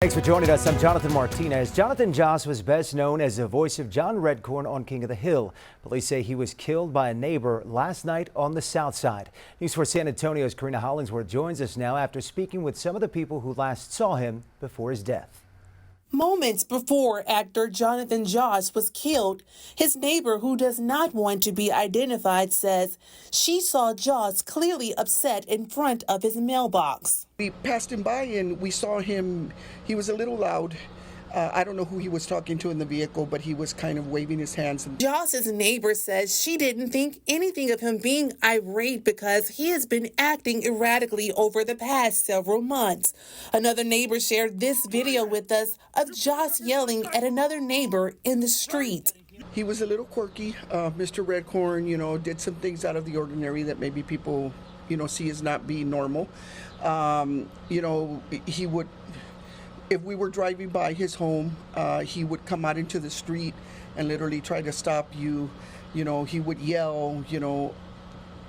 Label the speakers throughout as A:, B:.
A: Thanks for joining us. I'm Jonathan Martinez. Jonathan Joss was best known as the voice of John Redcorn on King of the Hill. Police say he was killed by a neighbor last night on the south side. News 4 San Antonio's Karina Hollingsworth joins us now after speaking with some of the people who last saw him before his death.
B: Moments before actor Jonathan Joss was killed, his neighbor, who does not want to be identified, says she saw Joss clearly upset in front of his mailbox.
C: We passed him by and we saw him. He was a little loud. I don't know who he was talking to in the vehicle, but he was kind of waving his hands.
B: Joss's neighbor says she didn't think anything of him being irate because he has been acting erratically over the past several months. Another neighbor shared this video with us of Joss yelling at another neighbor in the street.
C: He was a little quirky. Mr. Redcorn, did some things out of the ordinary that maybe people, see as not being normal. He would... If we were driving by his home, he would come out into the street and literally try to stop you. He would yell,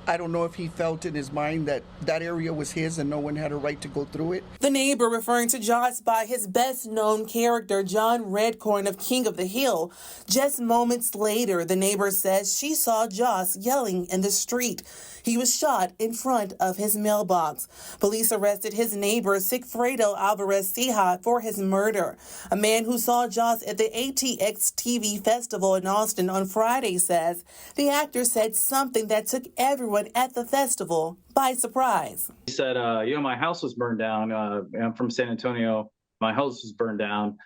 C: I don't know if he felt in his mind that that area was his and no one had a right to go through it.
B: The neighbor referring to Joss by his best-known character, John Redcorn of King of the Hill. Just moments later, the neighbor says she saw Joss yelling in the street. He was shot in front of his mailbox. Police arrested his neighbor, Sigfredo Alvarez for his murder. A man who saw Joss at the ATX TV festival in Austin on Friday says the actor said something that took everyone at the festival by surprise.
D: He said, my house was burned down. I'm from San Antonio. My house was burned down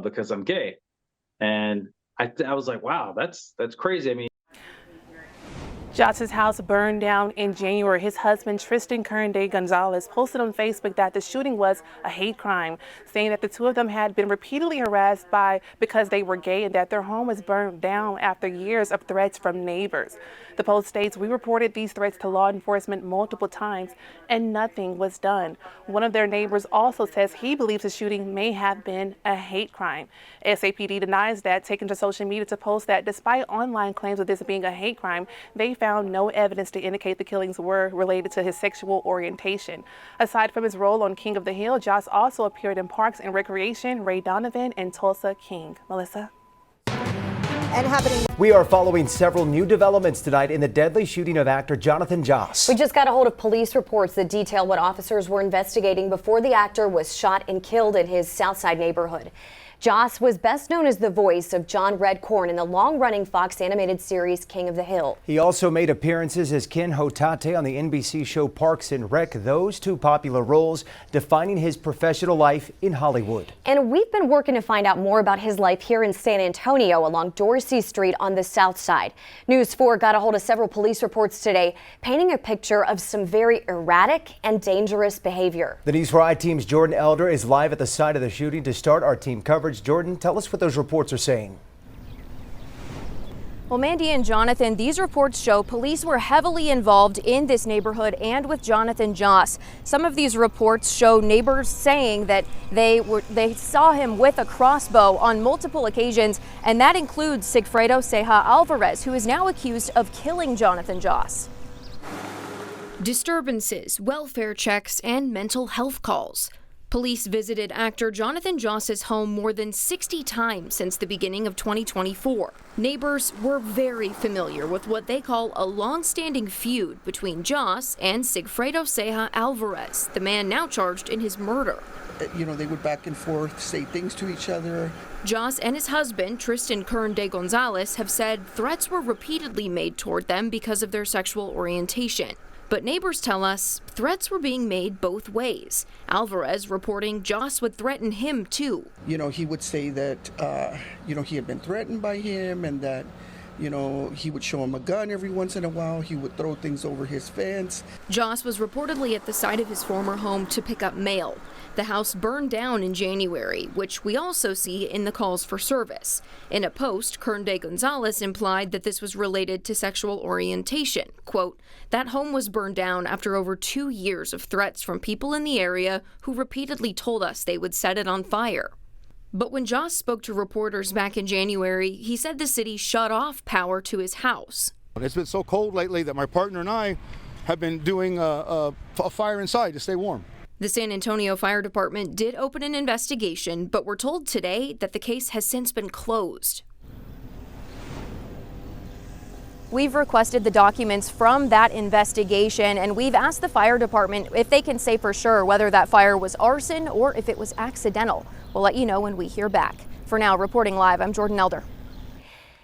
D: because I'm gay. And I was like, wow, that's crazy. I mean,
E: Joss's house burned down in January. His husband, Tristan Gonzalez, posted on Facebook that the shooting was a hate crime, saying that the two of them had been repeatedly harassed because they were gay and that their home was burned down after years of threats from neighbors. The post states, "We reported these threats to law enforcement multiple times and nothing was done." One of their neighbors also says he believes the shooting may have been a hate crime. SAPD denies that, taking to social media to post that despite online claims of this being a hate crime, they found no evidence to indicate the killings were related to his sexual orientation. Aside from his role on King of the Hill, Joss also appeared in Parks and Recreation, Ray Donovan, and Tulsa King. Melissa?
A: We are following several new developments tonight in the deadly shooting of actor Jonathan Joss.
F: We just got a hold of police reports that detail what officers were investigating before the actor was shot and killed in his Southside neighborhood. Joss was best known as the voice of John Redcorn in the long-running Fox animated series King of the Hill.
A: He also made appearances as Ken Hotate on the NBC show Parks and Rec, those two popular roles defining his professional life in Hollywood.
F: And we've been working to find out more about his life here in San Antonio along Dorsey Street on the south side. News 4 got a hold of several police reports today, painting a picture of some very erratic and dangerous behavior.
A: The News 4 I-Team's Jordan Elder is live at the site of the shooting to start our team coverage. Jordan, tell us what those reports are saying.
G: Well, Mandy and Jonathan, these reports show police were heavily involved in this neighborhood and with Jonathan Joss. Some of these reports show neighbors saying that they saw him with a crossbow on multiple occasions, and that includes Sigfredo Ceja Alvarez, who is now accused of killing Jonathan Joss. Disturbances, welfare checks, and mental health calls. Police visited actor Jonathan Joss's home more than 60 times since the beginning of 2024. Neighbors were very familiar with what they call a long-standing feud between Joss and Sigfredo Ceja Alvarez, the man now charged in his murder.
C: They would back and forth, say things to each other.
G: Joss and his husband, Tristan Gonzalez, have said threats were repeatedly made toward them because of their sexual orientation. But neighbors tell us threats were being made both ways. Alvarez reporting Joss would threaten him too.
C: He would say that, he had been threatened by him and that, he would show him a gun every once in a while. He would throw things over his fence.
G: Joss was reportedly at the site of his former home to pick up mail. The house burned down in January, which we also see in the calls for service. In a post, Gonzalez implied that this was related to sexual orientation. Quote, "That home was burned down after over 2 years of threats from people in the area who repeatedly told us they would set it on fire." But when Joss spoke to reporters back in January, he said the city shut off power to his house.
H: It's been so cold lately that my partner and I have been doing a fire inside to stay warm.
G: The San Antonio Fire Department did open an investigation, but we're told today that the case has since been closed. We've requested the documents from that investigation, and we've asked the fire department if they can say for sure whether that fire was arson or if it was accidental. We'll let you know when we hear back. For now, reporting live, I'm Jordan Elder.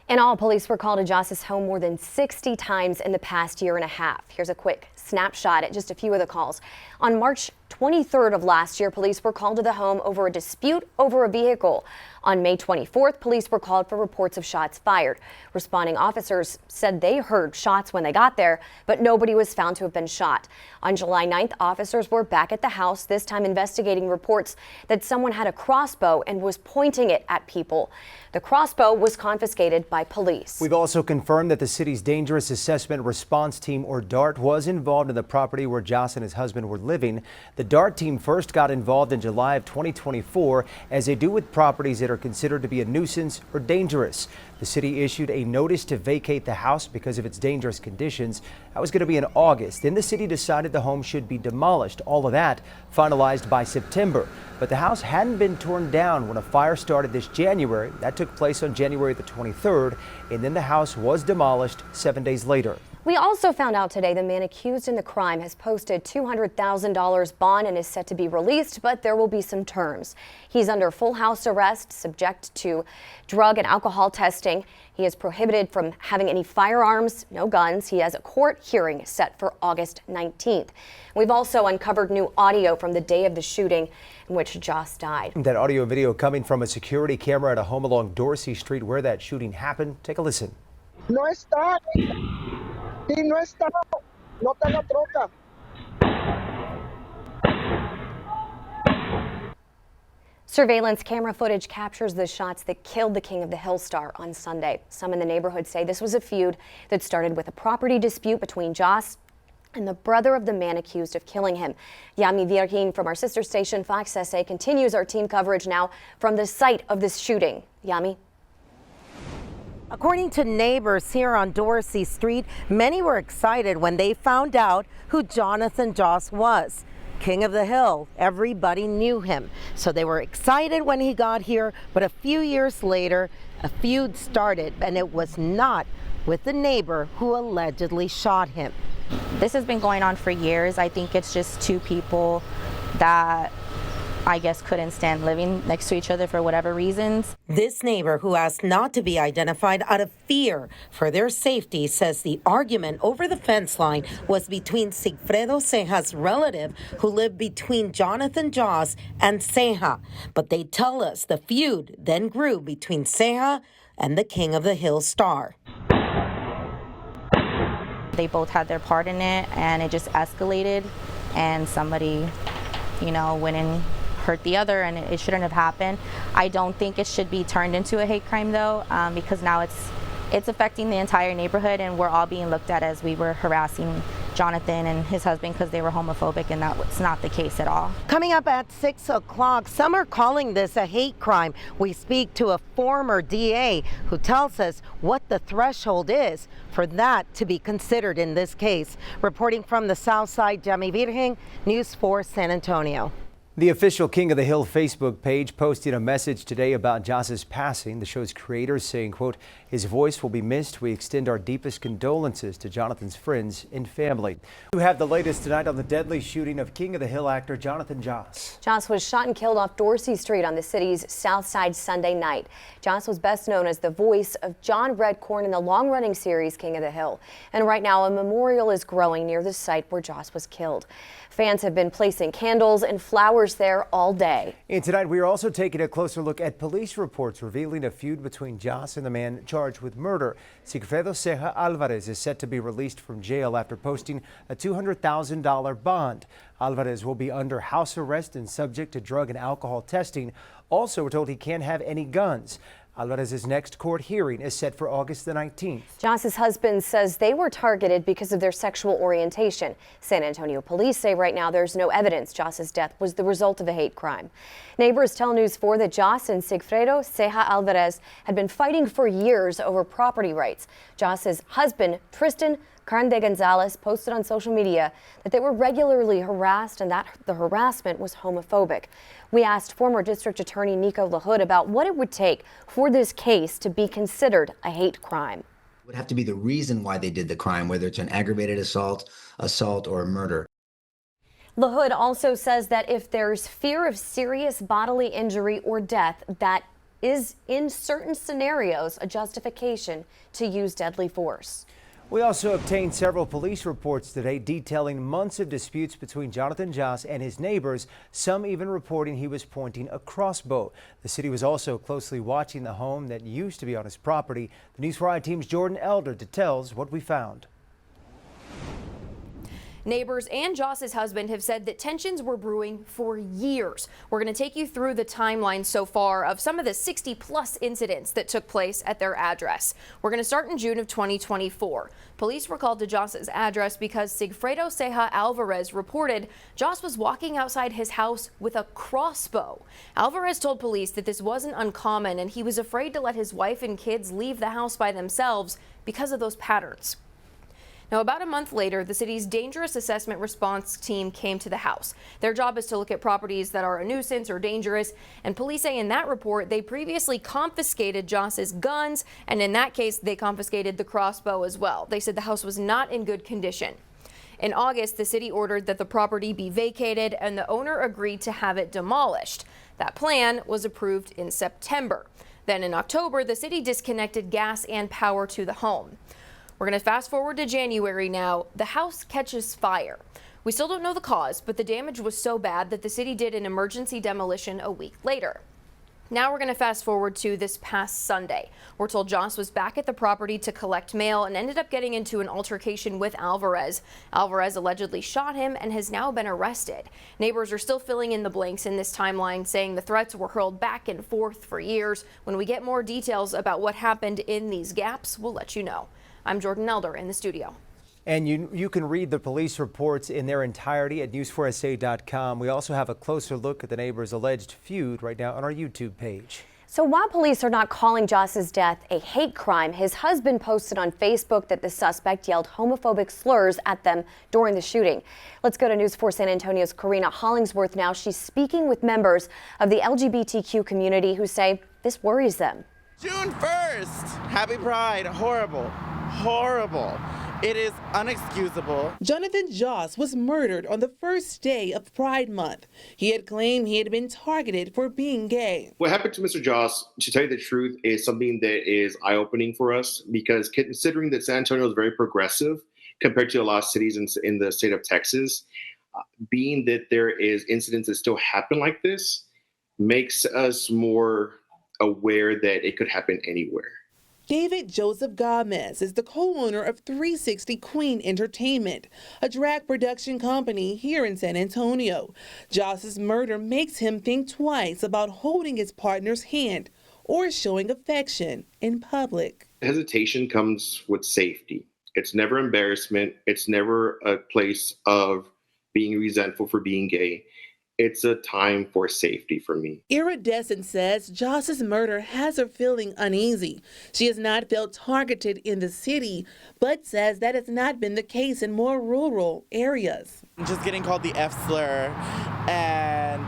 F: In all, police were called to Joss's home more than 60 times in the past year and a half. Here's a quick snapshot at just a few of the calls. On March 23rd of last year, police were called to the home over a dispute over a vehicle. On May 24th, police were called for reports of shots fired. Responding officers said they heard shots when they got there, but nobody was found to have been shot. On July 9th, officers were back at the house, this time investigating reports that someone had a crossbow and was pointing it at people. The crossbow was confiscated by police.
A: We've also confirmed that the city's Dangerous Assessment Response Team, or DART, was involved in the property where Joss and his husband were living. The DART team first got involved in July of 2024, as they do with properties that are considered to be a nuisance or dangerous. The city issued a notice to vacate the house because of its dangerous conditions. That was going to be in August. Then the city decided the home should be demolished. All of that finalized by September. But the house hadn't been torn down when a fire started this January. That took place on January the 23rd, and then the house was demolished 7 days later.
F: We also found out today the man accused in the crime has posted $200,000 bond and is set to be released, but there will be some terms. He's under full house arrest, subject to drug and alcohol testing. He is prohibited from having any firearms, no guns. He has a court hearing set for August 19th. We've also uncovered new audio from the day of the shooting in which Joss died.
A: That audio and video coming from a security camera at a home along Dorsey Street where that shooting happened. Take a listen.
H: No está. Sí, no está. No está la troca.
F: Surveillance camera footage captures the shots that killed the King of the Hill star on Sunday. Some in the neighborhood say this was a feud that started with a property dispute between Joss and the brother of the man accused of killing him. Yami Virgin from our sister station Fox SA continues our team coverage now from the site of this shooting. Yami.
I: According to neighbors here on Dorsey Street, many were excited when they found out who Jonathan Joss was. King of the Hill, everybody knew him. So they were excited when he got here, but a few years later, a feud started, and it was not with the neighbor who allegedly shot him.
J: This has been going on for years. I think it's just two people that I guess couldn't stand living next to each other for whatever reasons.
I: This neighbor, who asked not to be identified out of fear for their safety, says the argument over the fence line was between Sigfredo Ceja's relative, who lived between Jonathan Joss and Ceja. But they tell us the feud then grew between Ceja and the King of the Hill star.
J: They both had their part in it, and it just escalated, and somebody, went and hurt the other, and it shouldn't have happened. I don't think it should be turned into a hate crime, though, because now it's affecting the entire neighborhood, and we're all being looked at as we were harassing Jonathan and his husband because they were homophobic, and that's not the case at all.
I: Coming up at 6 o'clock, some are calling this a hate crime. We speak to a former DA who tells us what the threshold is for that to be considered in this case. Reporting from the South Side, Yami Virgin, News 4 San Antonio.
A: The official King of the Hill Facebook page posted a message today about Joss's passing. The show's creators saying, quote, "His voice will be missed. We extend our deepest condolences to Jonathan's friends and family." We have the latest tonight on the deadly shooting of King of the Hill actor Jonathan Joss.
F: Joss was shot and killed off Dorsey Street on the city's South Side Sunday night. Joss was best known as the voice of John Redcorn in the long-running series King of the Hill. And right now, a memorial is growing near the site where Joss was killed. Fans have been placing candles and flowers there all day.
A: And tonight we are also taking a closer look at police reports revealing a feud between Joss and the man charged with murder. Sigfredo Ceja Alvarez is set to be released from jail after posting a $200,000 bond. Alvarez will be under house arrest and subject to drug and alcohol testing. Also, we're told he can't have any guns. Alvarez's next court hearing is set for August the 19th.
F: Joss's husband says they were targeted because of their sexual orientation. San Antonio police say right now there's no evidence Joss's death was the result of a hate crime. Neighbors tell News 4 that Joss and Sigfredo Ceja Alvarez had been fighting for years over property rights. Joss's husband, Tristan Columbia Gonzalez posted on social media that they were regularly harassed and that the harassment was homophobic. We asked former District Attorney Nico LaHood about what it would take for this case to be considered a hate crime.
K: It would have to be the reason why they did the crime, whether it's an aggravated assault, or a murder.
F: LaHood also says that if there's fear of serious bodily injury or death, that is in certain scenarios a justification to use deadly force.
A: We also obtained several police reports today detailing months of disputes between Jonathan Joss and his neighbors, some even reporting he was pointing a crossbow. The city was also closely watching the home that used to be on his property. The News 4 team's Jordan Elder details what we found.
G: Neighbors and Joss's husband have said that tensions were brewing for years. We're going to take you through the timeline so far of some of the 60-plus incidents that took place at their address. We're going to start in June of 2024. Police were called to Joss's address because Sigfredo Ceja Alvarez reported Joss was walking outside his house with a crossbow. Alvarez told police that this wasn't uncommon and he was afraid to let his wife and kids leave the house by themselves because of those patterns. Now, about a month later, the city's dangerous assessment response team came to the house. Their job is to look at properties that are a nuisance or dangerous, and police say in that report they previously confiscated Joss's guns, and in that case they confiscated the crossbow as well. They said the house was not in good condition. In August, the city ordered that the property be vacated, and the owner agreed to have it demolished. That plan was approved in September. Then in October, the city disconnected gas and power to the home. We're going to fast forward to January now. The house catches fire. We still don't know the cause, but the damage was so bad that the city did an emergency demolition a week later. Now we're going to fast forward to this past Sunday. We're told Joss was back at the property to collect mail and ended up getting into an altercation with Alvarez. Alvarez allegedly shot him and has now been arrested. Neighbors are still filling in the blanks in this timeline, saying the threats were hurled back and forth for years. When we get more details about what happened in these gaps, we'll let you know. I'm Jordan Elder in the studio.
A: And you can read the police reports in their entirety at news4sa.com. We also have a closer look at the neighbors' alleged feud right now on our YouTube page.
F: So while police are not calling Joss's death a hate crime, his husband posted on Facebook that the suspect yelled homophobic slurs at them during the shooting. Let's go to News 4 San Antonio's Karina Hollingsworth now. She's speaking with members of the LGBTQ community who say this worries them.
L: June 1st, happy Pride, horrible. Horrible. It is unexcusable.
B: Jonathan Joss was murdered on the first day of Pride Month. He had claimed he had been targeted for being gay.
M: What happened to Mr. Joss, to tell you the truth, is something that is eye-opening for us because considering that San Antonio is very progressive compared to a lot of cities in the state of Texas, being that there is incidents that still happen like this makes us more aware that it could happen anywhere.
B: David Joseph Gomez is the co-owner of 360 Queen Entertainment, a drag production company here in San Antonio. Joss's murder makes him think twice about holding his partner's hand or showing affection in public.
M: Hesitation comes with safety. It's never embarrassment. It's never a place of being resentful for being gay. It's a time for safety for me.
B: Iridescent says Joss's murder has her feeling uneasy. She has not felt targeted in the city, but says that has not been the case in more rural areas.
L: Just getting called the F slur and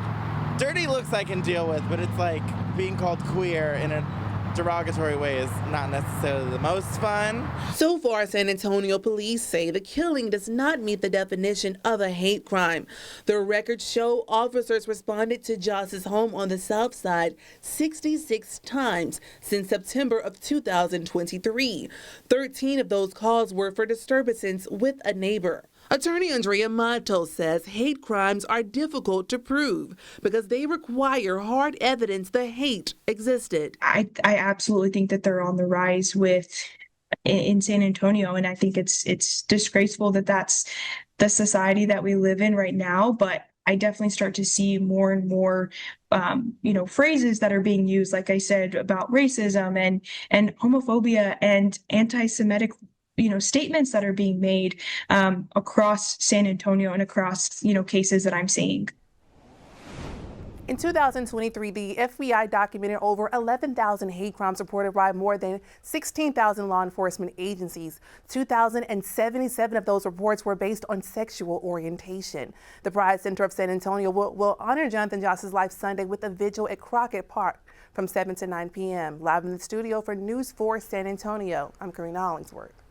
L: dirty looks I can deal with, but it's like being called queer in a derogatory way is not necessarily the most fun.
B: So far, San Antonio police say the killing does not meet the definition of a hate crime. The records show officers responded to Joss's home on the south side 66 times since September of 2023. 13 of those calls were for disturbances with a neighbor. Attorney Andrea Matos says hate crimes are difficult to prove because they require hard evidence the hate existed.
N: I absolutely think that they're on the rise in San Antonio, and I think it's disgraceful that that's the society that we live in right now. But I definitely start to see more and more, phrases that are being used, like I said, about racism and homophobia and anti-Semitic statements that are being made across San Antonio and across, cases that I'm seeing.
E: In 2023, the FBI documented over 11,000 hate crimes reported by more than 16,000 law enforcement agencies. 2,077 of those reports were based on sexual orientation. The Pride Center of San Antonio will honor Jonathan Joss's life Sunday with a vigil at Crockett Park from 7 to 9 p.m. Live in the studio for News 4 San Antonio, I'm Karina Hollingsworth.